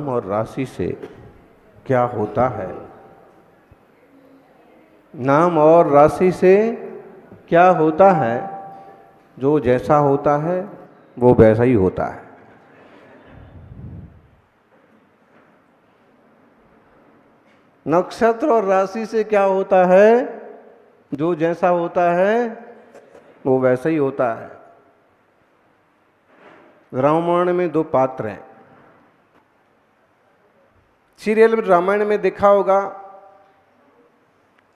नाम और राशि से क्या होता है? नाम और राशि से क्या होता है? जो जैसा होता है वो वैसा ही होता है। नक्षत्र और राशि से क्या होता है? जो जैसा होता है वो वैसा ही होता है। रामायण में दो पात्र हैं। सीरियल में रामायण में देखा होगा,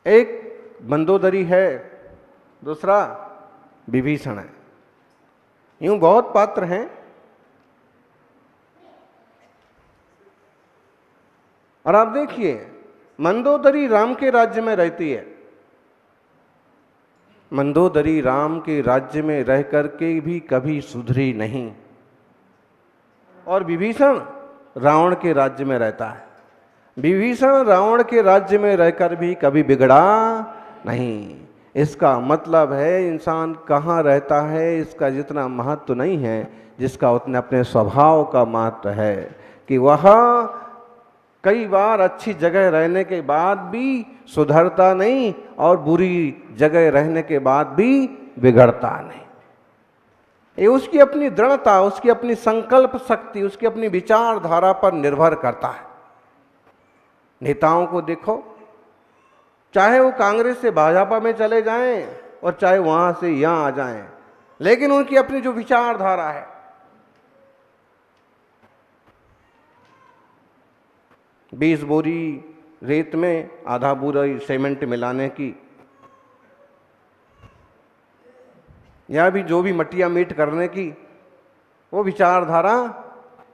एक मंदोदरी है, दूसरा विभीषण है। यूं बहुत पात्र हैं। और आप देखिए, मंदोदरी राम के राज्य में रहती है। मंदोदरी राम के राज्य में रह करके भी कभी सुधरी नहीं, और विभीषण रावण के राज्य में रहता है। विभीषण रावण के राज्य में रहकर भी कभी बिगड़ा नहीं। इसका मतलब है इंसान कहाँ रहता है इसका जितना महत्व नहीं है, जिसका उतने अपने स्वभाव का महत्व है, कि वह कई बार अच्छी जगह रहने के बाद भी सुधरता नहीं और बुरी जगह रहने के बाद भी बिगड़ता नहीं। ये उसकी अपनी दृढ़ता, उसकी अपनी संकल्प शक्ति, उसकी अपनी विचारधारा पर निर्भर करता है। नेताओं को देखो, चाहे वो कांग्रेस से भाजपा में चले जाएं और चाहे वहां से यहां आ जाएं, लेकिन उनकी अपनी जो विचारधारा है, 20 बोरी रेत में आधा बोरी सीमेंट मिलाने की, या भी जो भी मटिया मीट करने की, वो विचारधारा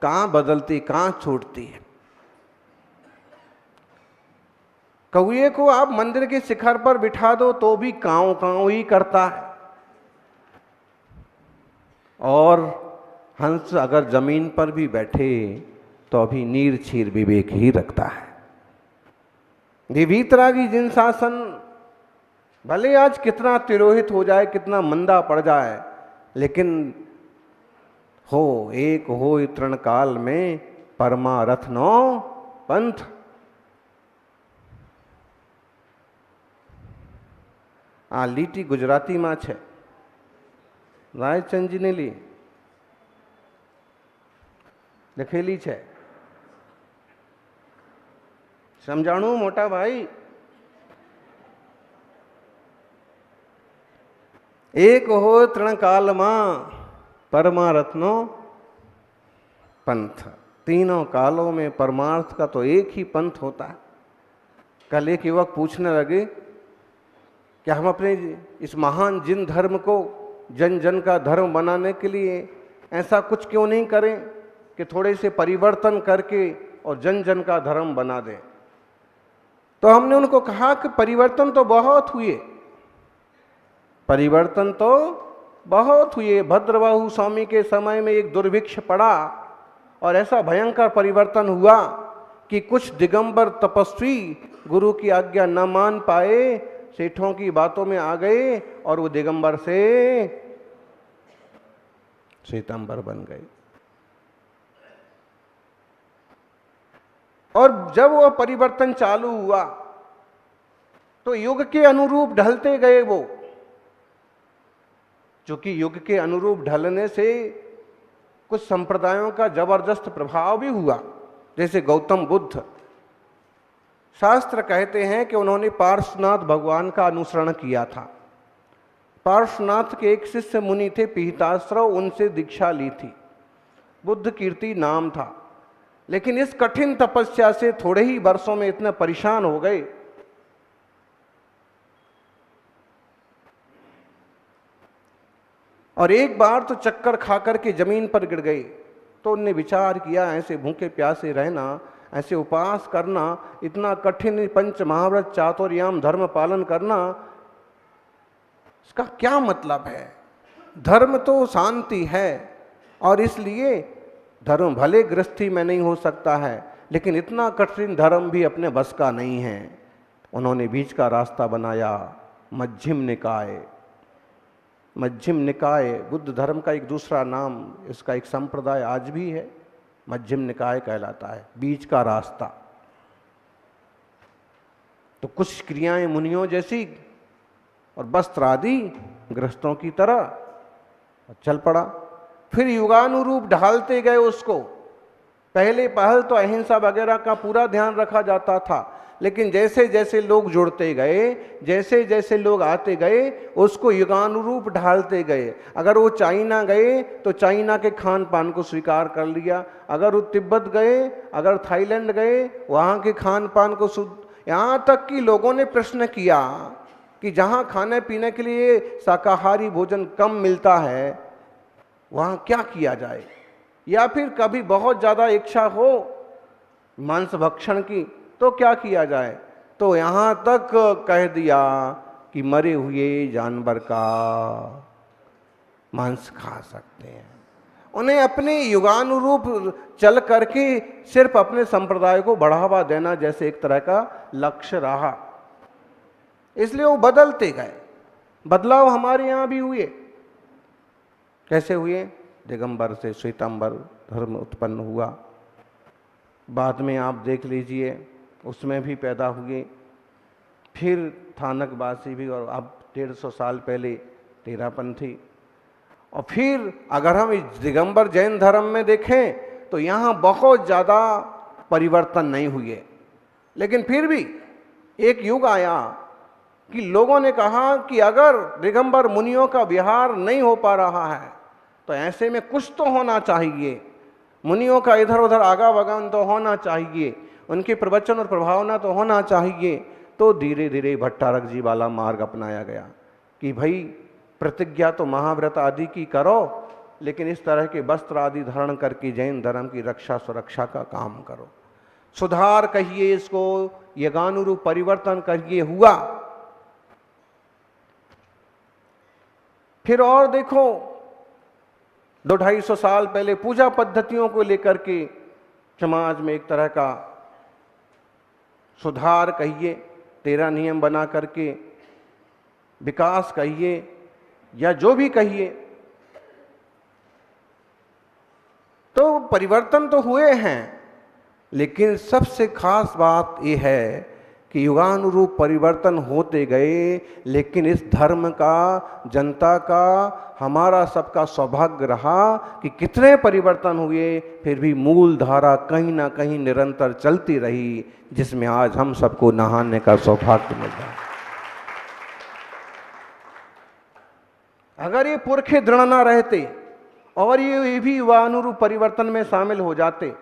कहाँ बदलती, कहाँ छूटती है। कौए को आप मंदिर के शिखर पर बिठा दो तो भी कांव कांव ही करता है, और हंस अगर जमीन पर भी बैठे तो अभी नीर छीर विवेक ही रखता है। विवीतरागी जिन शासन भले आज कितना तिरोहित हो जाए, कितना मंदा पड़ जाए, लेकिन हो एक हो तृण काल में परमारथ नो पंथ। आ લીટી ગુજરાતીમાં છે, રાયચંદજીને લી લખેલી છે। સમજાણું મોટા ભાઈ? एक हो तृण काल मां परमारथनो पंथ। तीनों कालों में परमार्थ का तो एक ही पंथ होता है। कल एक युवक पूछने लगे कि हम अपने इस महान जिन धर्म को जन जन का धर्म बनाने के लिए ऐसा कुछ क्यों नहीं करें कि थोड़े से परिवर्तन करके और जन जन का धर्म बना दें। तो हमने उनको कहा कि परिवर्तन तो बहुत हुए, परिवर्तन तो बहुत हुए। भद्रबाहु स्वामी के समय में एक दुर्भिक्ष पड़ा और ऐसा भयंकर परिवर्तन हुआ कि कुछ दिगंबर तपस्वी गुरु की आज्ञा न मान पाए, सेठों की बातों में आ गए और वो दिगंबर से श्वेतांबर बन गए। और जब वो परिवर्तन चालू हुआ तो युग के अनुरूप ढलते गए वो, क्योंकि युग के अनुरूप ढलने से कुछ संप्रदायों का जबरदस्त प्रभाव भी हुआ। जैसे गौतम बुद्ध, शास्त्र कहते हैं कि उन्होंने पार्श्वनाथ भगवान का अनुसरण किया था। पार्श्वनाथ के एक शिष्य मुनि थे पीताश्रव, उनसे दीक्षा ली थी। बुद्ध कीर्ति नाम था, लेकिन इस कठिन तपस्या से थोड़े ही वर्षों में इतने परेशान हो गए और एक बार तो चक्कर खाकर के जमीन पर गिर गए। तो उनने विचार किया, ऐसे भूखे प्यासे रहना, ऐसे उपवास करना, इतना कठिन पंच महाव्रत चातुर्याम धर्म पालन करना, इसका क्या मतलब है? धर्म तो शांति है और इसलिए धर्म भले गृहस्थी में नहीं हो सकता है, लेकिन इतना कठिन धर्म भी अपने बस का नहीं है। उन्होंने बीच का रास्ता बनाया, मध्यम निकाय। मध्यम निकाय बुद्ध धर्म का एक दूसरा नाम, इसका एक संप्रदाय आज भी है। मध्यम निकाय कहलाता है, बीच का रास्ता। तो कुछ क्रियाएं मुनियों जैसी और वस्त्र आदि गृहस्थों की तरह चल पड़ा। फिर युगानुरूप ढालते गए उसको। पहले पहल तो अहिंसा वगैरह का पूरा ध्यान रखा जाता था, लेकिन जैसे जैसे लोग जुड़ते गए, जैसे जैसे लोग आते गए, उसको युगानुरूप ढालते गए। अगर वो चाइना गए तो चाइना के खान पान को स्वीकार कर लिया, अगर वो तिब्बत गए, अगर थाईलैंड गए, वहाँ के खान पान को यहाँ तक कि लोगों ने प्रश्न किया कि जहाँ खाने पीने के लिए शाकाहारी भोजन कम मिलता है वहाँ क्या किया जाए, या फिर कभी बहुत ज़्यादा इच्छा हो मांस भक्षण की तो क्या किया जाए। तो यहाँ तक कह दिया कि मरे हुए जानवर का मांस खा सकते हैं। उन्हें अपने युगानुरूप चल करके सिर्फ अपने संप्रदाय को बढ़ावा देना जैसे एक तरह का लक्ष्य रहा, इसलिए वो बदलते गए। बदलाव हमारे यहाँ भी हुए। कैसे हुए? दिगंबर से श्वेतांबर धर्म उत्पन्न हुआ, बाद में आप देख लीजिए उसमें भी पैदा हुए। फिर थानकवासी भी, और अब 150 साल पहले तेरापंथी। और फिर अगर हम इस दिगंबर जैन धर्म में देखें तो यहाँ बहुत ज़्यादा परिवर्तन नहीं हुए, लेकिन फिर भी एक युग आया कि लोगों ने कहा कि अगर दिगंबर मुनियों का विहार नहीं हो पा रहा है तो ऐसे में कुछ तो होना चाहिए, मुनियों का इधर उधर आगावगमन तो होना चाहिए, उनके प्रवचन और प्रभावना तो होना चाहिए। तो धीरे धीरे भट्टारक जी वाला मार्ग अपनाया गया कि भाई प्रतिज्ञा तो महाव्रत आदि की करो, लेकिन इस तरह के वस्त्र आदि धारण करके जैन धर्म की रक्षा सुरक्षा का काम करो। सुधार कहिए इसको, यज्ञानुरूप परिवर्तन कहिए, हुआ। फिर और देखो 200-250 साल पहले पूजा पद्धतियों को लेकर के समाज में एक तरह का सुधार कहिए, 13 नियम बना करके विकास कहिए या जो भी कहिए, तो परिवर्तन तो हुए हैं। लेकिन सबसे खास बात यह है कि युगानुरूप परिवर्तन होते गए, लेकिन इस धर्म का, जनता का, हमारा सबका सौभाग्य रहा कि कितने परिवर्तन हुए, फिर भी मूल धारा कहीं ना कहीं निरंतर चलती रही, जिसमें आज हम सबको नहाने का सौभाग्य मिल रहा है। अगर ये पुरखे दृढ़ ना रहते और ये भी युगानुरूप परिवर्तन में शामिल हो जाते,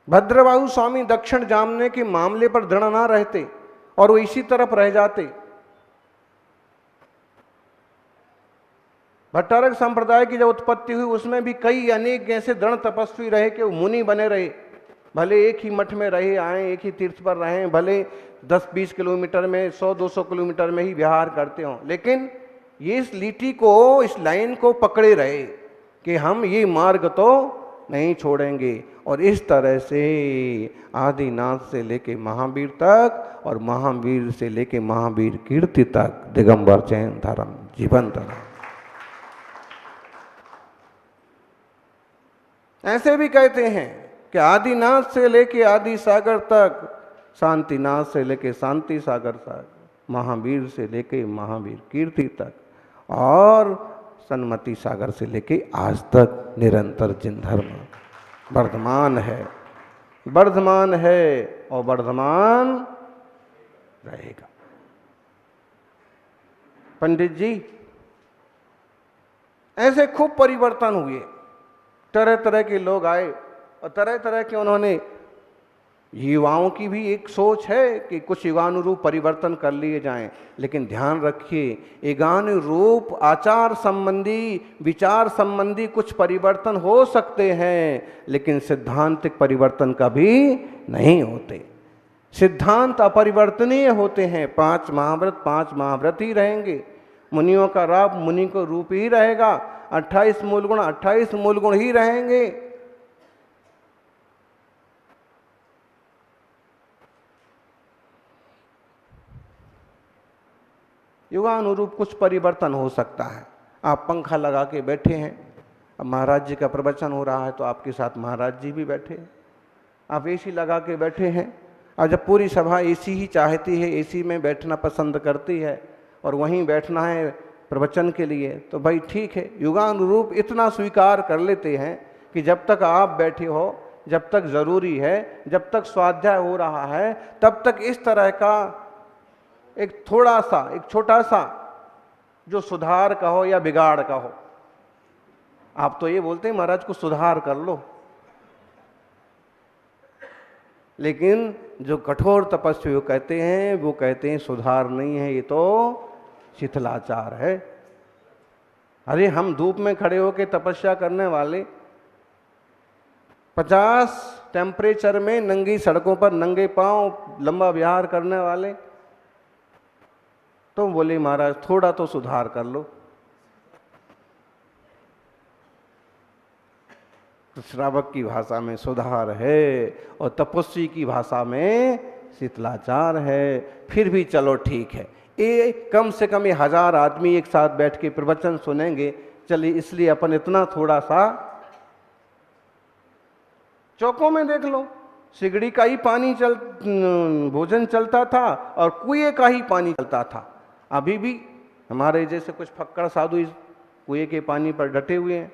भद्रबाहु स्वामी दक्षिण जामने के मामले पर दृढ़ ना रहते और वो इसी तरफ रह जाते, भट्टारक संप्रदाय की जब उत्पत्ति हुई उसमें भी कई अनेक ऐसे दृढ़ तपस्वी रहे कि वो मुनि बने रहे, भले एक ही मठ में रहे आए, एक ही तीर्थ पर रहे, भले 10-20 किलोमीटर में, 100-200 किलोमीटर में ही विहार करते हों, लेकिन ये इस लीटी को, इस लाइन को पकड़े रहे कि हम ये मार्ग तो नहीं छोड़ेंगे। और इस तरह से आदिनाथ से लेके महावीर तक और महावीर से लेके महावीर कीर्ति तक दिगंबर जैन धर्म जीवंत रहा। ऐसे भी कहते हैं कि आदिनाथ से लेके आदि सागर तक, शांतिनाथ से लेके शांति सागर तक, महावीर से लेके महावीर कीर्ति तक, और सन्मति सागर से लेके आज तक निरंतर जिन धर्म वर्धमान है, वर्धमान है और वर्धमान रहेगा। पंडित जी, ऐसे खूब परिवर्तन हुए, तरह तरह के लोग आए और तरह तरह के उन्होंने, युवाओं की भी एक सोच है कि कुछ युगानुरूप परिवर्तन कर लिए जाएं, लेकिन ध्यान रखिए युगानुरूप आचार संबंधी, विचार संबंधी कुछ परिवर्तन हो सकते हैं, लेकिन सिद्धांतिक परिवर्तन कभी नहीं होते। सिद्धांत अपरिवर्तनीय होते हैं। 5 महाव्रत ही रहेंगे, मुनियों का राप मुनि को रूप ही रहेगा, 28 मूल गुण ही रहेंगे। युगानुरूप कुछ परिवर्तन हो सकता है। आप पंखा लगा के बैठे हैं, अब महाराज जी का प्रवचन हो रहा है तो आपके साथ महाराज जी भी बैठे हैं, आप एसी लगा के बैठे हैं। और जब पूरी सभा एसी ही चाहती है, एसी में बैठना पसंद करती है और वहीं बैठना है प्रवचन के लिए, तो भाई ठीक है, युगानुरूप इतना स्वीकार कर लेते हैं कि जब तक आप बैठे हो, जब तक ज़रूरी है, जब तक स्वाध्याय हो रहा है, तब तक इस तरह का एक थोड़ा सा, एक छोटा सा जो सुधार कहो या बिगाड़ कहो, आप तो ये बोलते हैं महाराज को सुधार कर लो, लेकिन जो कठोर तपस्वी वो कहते हैं सुधार नहीं है, ये तो शिथिलाचार है। अरे हम धूप में खड़े होकर तपस्या करने वाले, 50 टेम्परेचर में नंगी सड़कों पर नंगे पांव लंबा विहार करने वाले, तो बोले महाराज थोड़ा तो सुधार कर लो। तो श्रावक की भाषा में सुधार है और तपस्वी की भाषा में शिथिलाचार है। फिर भी चलो ठीक है, ये कम से कम 1000 आदमी एक साथ बैठ के प्रवचन सुनेंगे, चलिए इसलिए अपन इतना थोड़ा सा, चौकों में देख लो, सिगड़ी का ही पानी भोजन चलता था और कुएं का ही पानी चलता था। अभी भी हमारे जैसे कुछ फक्कड़ साधु इस कुएं के पानी पर डटे हुए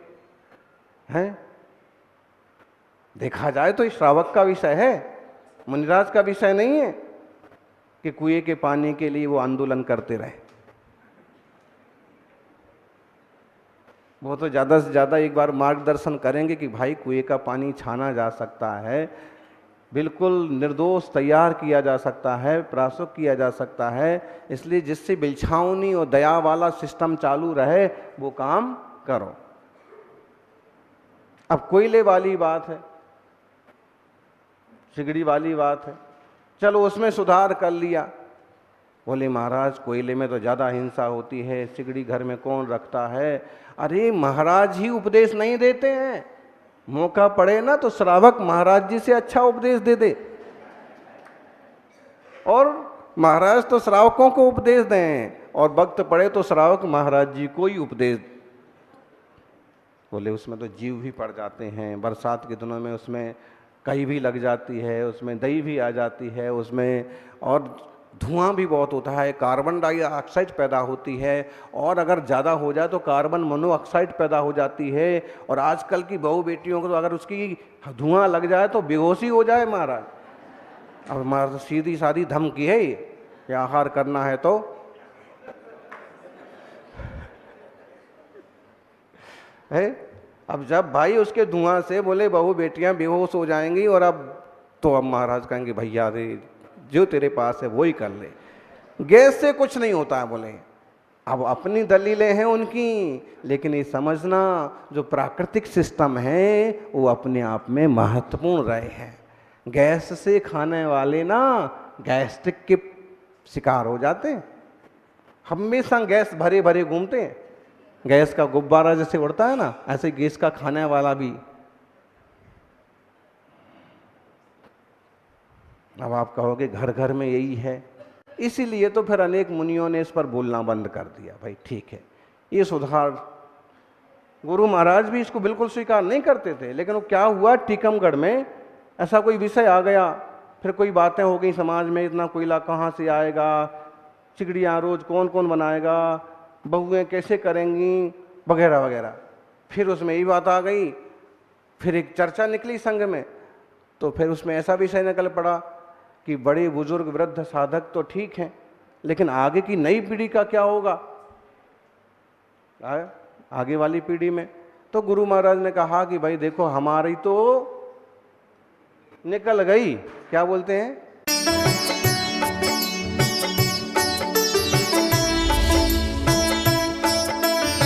हैं। देखा जाए तो ये श्रावक का विषय है, मुनिराज का विषय नहीं है कि कुएं के पानी के लिए वो आंदोलन करते रहे। वो तो ज़्यादा से ज़्यादा एक बार मार्गदर्शन करेंगे कि भाई कुएं का पानी छाना जा सकता है, बिल्कुल निर्दोष तैयार किया जा सकता है, प्राशुक किया जा सकता है, इसलिए जिससे बिलछावनी और दया वाला सिस्टम चालू रहे वो काम करो। अब कोयले वाली बात है, सिगड़ी वाली बात है, चलो उसमें सुधार कर लिया। बोले महाराज कोयले में तो ज़्यादा हिंसा होती है, सिगड़ी घर में कौन रखता है। अरे महाराज ही उपदेश नहीं देते हैं, मौका पड़े ना तो श्रावक महाराज जी से अच्छा उपदेश दे दे, और महाराज तो श्रावकों को उपदेश दें, और वक्त पड़े तो श्रावक महाराज जी को ही उपदेश। बोले उसमें तो जीव भी पड़ जाते हैं, बरसात के दिनों में उसमें कई भी लग जाती है, उसमें दही भी आ जाती है, उसमें और धुआं भी बहुत होता है, कार्बन डाइऑक्साइड पैदा होती है, और अगर ज़्यादा हो जाए तो कार्बन मोनोऑक्साइड पैदा हो जाती है। और आजकल की बहू बेटियों को तो अगर उसकी धुआं लग जाए तो बेहोशी हो जाए महाराज। अब महाराज सीधी सादी धमकी है ये आहार करना है तो है। अब जब भाई उसके धुआं से बोले बहू बेटियां बेहोश हो जाएंगी, और अब महाराज कहेंगे भैया रे जो तेरे पास है वो ही कर ले, गैस से कुछ नहीं होता है। बोले अब अपनी दलीलें हैं उनकी, लेकिन ये समझना जो प्राकृतिक सिस्टम है वो अपने आप में महत्वपूर्ण रहे हैं। गैस से खाने वाले ना गैस्ट्रिक के शिकार हो जाते हैं, हमेशा गैस भरे भरे घूमते हैं। गैस का गुब्बारा जैसे उड़ता है ना, ऐसे गैस का खाने वाला भी। अब आप कहोगे घर घर में यही है, इसीलिए तो फिर अनेक मुनियों ने इस पर बोलना बंद कर दिया। भाई ठीक है, ये सुधार, गुरु महाराज भी इसको बिल्कुल स्वीकार नहीं करते थे, लेकिन वो क्या हुआ, टीकमगढ़ में ऐसा कोई विषय आ गया, फिर कोई बातें हो गई समाज में, इतना कोयला कहाँ से आएगा, चिगड़ियाँ रोज कौन कौन बनाएगा, बहुएं कैसे करेंगी, वगैरह वगैरह। फिर उसमें यही बात आ गई, फिर एक चर्चा निकली संघ में, तो फिर उसमें ऐसा विषय निकल पड़ा कि बड़े बुजुर्ग वृद्ध साधक तो ठीक हैं, लेकिन आगे की नई पीढ़ी का क्या होगा, आगे वाली पीढ़ी में। तो गुरु महाराज ने कहा कि भाई देखो हमारी तो निकल गई, क्या बोलते हैं,